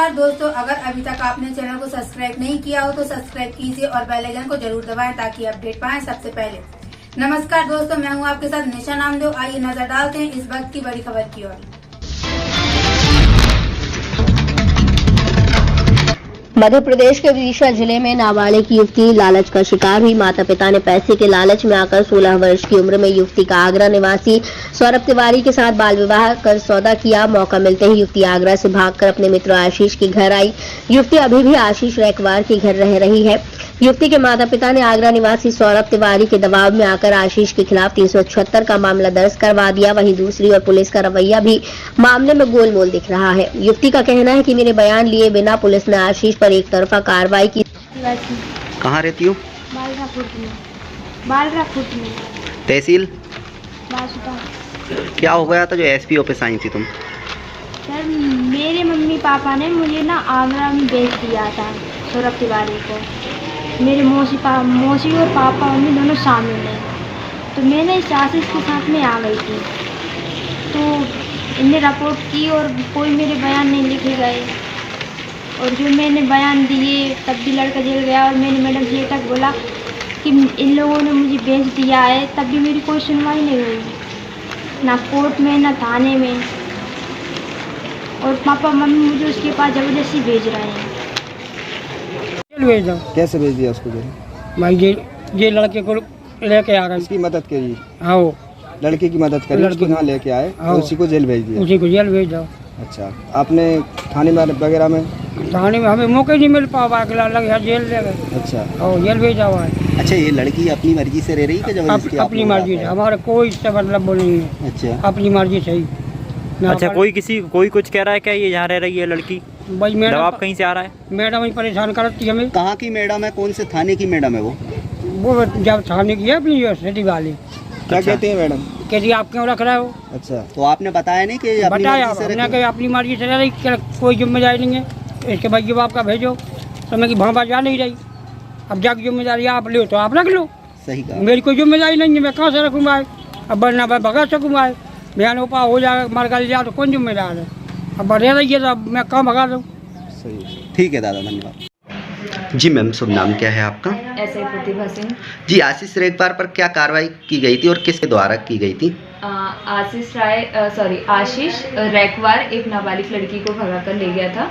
नमस्कार दोस्तों, अगर अभी तक आपने चैनल को सब्सक्राइब नहीं किया हो तो सब्सक्राइब कीजिए और बेल आइकन को जरूर दबाएं ताकि अपडेट पाएं सबसे पहले। नमस्कार दोस्तों, मैं हूं आपके साथ निशा नामदेव। आइए नजर डालते हैं इस वक्त की बड़ी खबर की ओर। मध्य प्रदेश के विदिशा जिले में नाबालिग युवती लालच का शिकार हुई। माता पिता ने पैसे के लालच में आकर 16 वर्ष की उम्र में युवती का आगरा निवासी सौरभ तिवारी के साथ बाल विवाह कर सौदा किया। मौका मिलते ही युवती आगरा से भागकर अपने मित्र आशीष के घर आई। युवती अभी भी आशीष रैकवार के घर रह रही है। युवती के माता पिता ने आगरा निवासी सौरभ तिवारी के दबाव में आकर आशीष के खिलाफ 376 का मामला दर्ज करवा दिया। वहीं दूसरी ओर पुलिस का रवैया भी मामले में गोलमोल दिख रहा है। युवती का कहना है कि मेरे बयान लिए बिना पुलिस ने आशीष पर एक तरफा कार्रवाई की। कहाँ रहती हो? बालरापुर में। तहसील? बासुता। क्या हो गया था जो एसपी ऑफिस आई थी तुम? सर, मेरे मम्मी पापा ने मुझे ना आगरा में भेज दिया था सौरभ तिवारी को। मेरे मौसी और पापा मम्मी दोनों शामिल हैं। तो मैंने इस आशीष के साथ में आ गई थी, तो इन्हें रिपोर्ट की और कोई मेरे बयान नहीं लिखे गए। और जो मैंने बयान दिए तब भी लड़का जेल गया। और मैंने मैडम जी तक बोला कि इन लोगों ने मुझे भेज दिया है, तब भी मेरी कोई सुनवाई नहीं हुई, ना कोर्ट में ना थाने में। और पापा मम्मी मुझे उसके पास ज़बरदस्ती भेज रहे हैं। भेज दो। कैसे भेज दिया उसको? भाई ये लड़के को लेके आ गए। उसकी मदद करी? हाँ, वो लड़के की मदद करी, उसको यहाँ लेके आए और उसी को जेल भेज दिया? उसी को जेल भेज दो। अच्छा, आपने थाने में वगैरह में? थाने में हमें मौके नहीं मिल पावा, लग जेल ले गए। अच्छा, और जेल भेजा हुआ है। अच्छा, ये लड़की अपनी मर्जी से रह रही है जबरदस्ती? अपनी मर्जी से, हमारे कोई इससे मतलब वो नहीं है। अच्छा, अपनी मर्जी से ही। अच्छा, कोई कुछ कह रहा है क्या ये यहाँ रह रही है लड़की? भाई मैडम, दबाव कहीं से आ रहा है? मैडम ही परेशान करती है हमें। कहाँ की मैडम है? कौन से थाने की मैडम है वो? वो जब थाने की है अपनी यूनिवर्सिटी वाली। क्या अच्छा। कहते हैं मैडम? कहती आप क्यों रख रहे हो? अच्छा, तो आपने बताया नहीं कि अपनी बताया मर्जी से हमने रखी? कि अपनी मर्जी से रह रही, कोई जिम्मेदारी नहीं है। इसके भाई जब आपका भेजो तो मैं कि भापा जा नहीं रही, अब जाके जिम्मेदारी आप लो तो आप रख लो। सही कहा। मेरी कोई जिम्मेदारी नहीं है, मैं कहाँ से रखूँगा? अब बढ़ना मैं भगा सकूँगा? बयान उपा हो जाए, मर गल जाए तो कौन जिम्मेदार है? अब रह रही है तो अब मैं कहाँ भगा दूँ? सही। ठीक है दादा, धन्यवाद। जी मैम, शुभ नाम क्या है आपका? ऐसे प्रतिभा सिंह। जी, आशीष रैकवार पर क्या कार्रवाई की गई थी और किसके द्वारा की गई थी? आशीष रैकवार एक नाबालिग लड़की को भगा कर ले गया था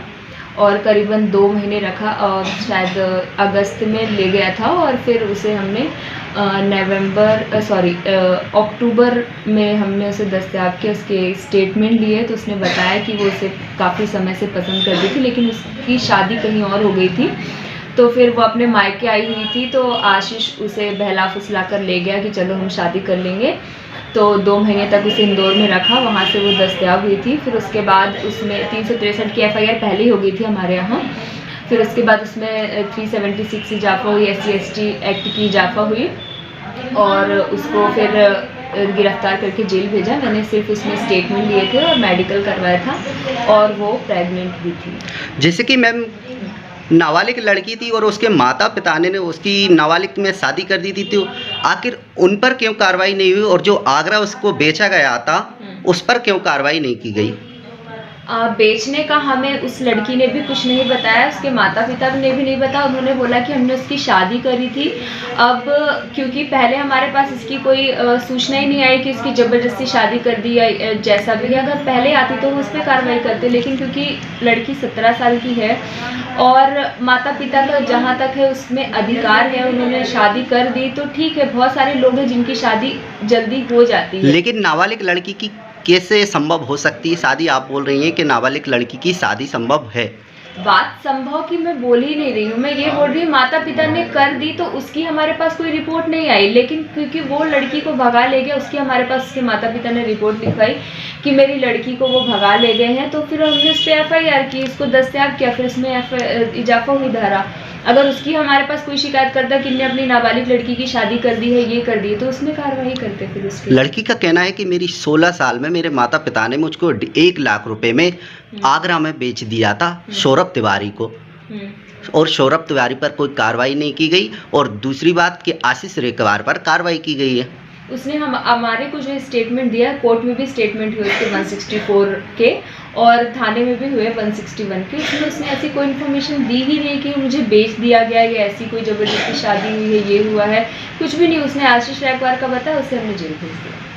और करीबन 2 महीने रखा और शायद अगस्त में ले गया था। और फिर उसे हमने अक्टूबर में हमने उसे दस्तयाब किया। उसके स्टेटमेंट लिए तो उसने बताया कि वो उसे काफ़ी समय से पसंद करती थी, लेकिन उसकी शादी कहीं और हो गई थी। तो फिर वो अपने मायके आई हुई थी, तो आशीष उसे बहला फुसला कर ले गया कि चलो हम शादी कर लेंगे। तो 2 महीने तक उसे इंदौर में रखा, वहाँ से वो दस्तयाब हुई थी। फिर उसके बाद उसमें 363 की FIR पहले ही हो गई थी हमारे यहाँ। फिर उसके बाद उसमें 376 इजाफा हुई, SC/ST एक्ट की इजाफा हुई और उसको फिर गिरफ्तार करके जेल भेजा। मैंने सिर्फ उसमें स्टेटमेंट लिए थे और मेडिकल करवाया था और वो प्रेग्नेंट भी थी। जैसे कि मैम नाबालिग लड़की थी और उसके माता पिता ने उसकी नाबालिग में शादी कर दी थी, तो आखिर उन पर क्यों कार्रवाई नहीं हुई? और जो आगरा उसको बेचा गया था उस पर क्यों कार्रवाई नहीं की गई? बेचने का हमें उस लड़की ने भी कुछ नहीं बताया, उसके माता पिता ने भी नहीं बताया। उन्होंने बोला कि हमने उसकी शादी करी थी। अब क्योंकि पहले हमारे पास इसकी कोई सूचना ही नहीं आई कि उसकी ज़बरदस्ती शादी कर दी या जैसा भी, अगर पहले आती तो वो उस पर कार्रवाई करते। लेकिन क्योंकि लड़की 17 साल की है और माता पिता का जहाँ तक है उसमें अधिकार है, उन्होंने शादी कर दी तो ठीक है। बहुत सारे लोग हैं जिनकी शादी जल्दी हो जाती है, लेकिन नाबालिग लड़की की कैसे संभव हो सकती है शादी? आप बोल रही हैं कि नाबालिग लड़की की शादी संभव है। बात संभव की मैं बोल ही नहीं रही हूँ, मैं ये बोल रही हूँ माता पिता ने कर दी तो उसकी हमारे पास कोई रिपोर्ट नहीं आई। लेकिन क्योंकि वो लड़की को भगा ले गया, उसकी हमारे पास उसके माता पिता ने रिपोर्ट लिखवाई कि मेरी लड़की को वो भगा ले गए हैं। तो फिर हमने उस पर FIR की, उसको दस्तयाब किया, फिर उसमें इजाफा हुई धारा। अगर उसकी हमारे पास कोई शिकायत करता कि इनने अपनी नाबालिग लड़की की शादी कर दी है, ये कर दी है, तो उसमें कार्रवाई करते। फिर उसकी लड़की का कहना है कि मेरी 16 साल में मेरे माता पिता ने मुझको 1 लाख रुपए में आगरा में बेच दिया था सौरभ तिवारी को, और सौरभ तिवारी पर कोई कार्रवाई नहीं की गई। और दूसरी बात कि आशीष रैकवार पर कार्रवाई की गई है। उसने हमारे को जो स्टेटमेंट दिया, कोर्ट में भी स्टेटमेंट हुए उसके 164 के, और थाने में भी हुए 161 के, उसमें उसने ऐसी कोई इन्फॉर्मेशन दी ही नहीं कि मुझे बेच दिया गया या ऐसी कोई ज़बरदस्ती शादी हुई है, ये हुआ है, कुछ भी नहीं। उसने आशीष रैकवार का बताया, उसे हमने जेल भेज दिया।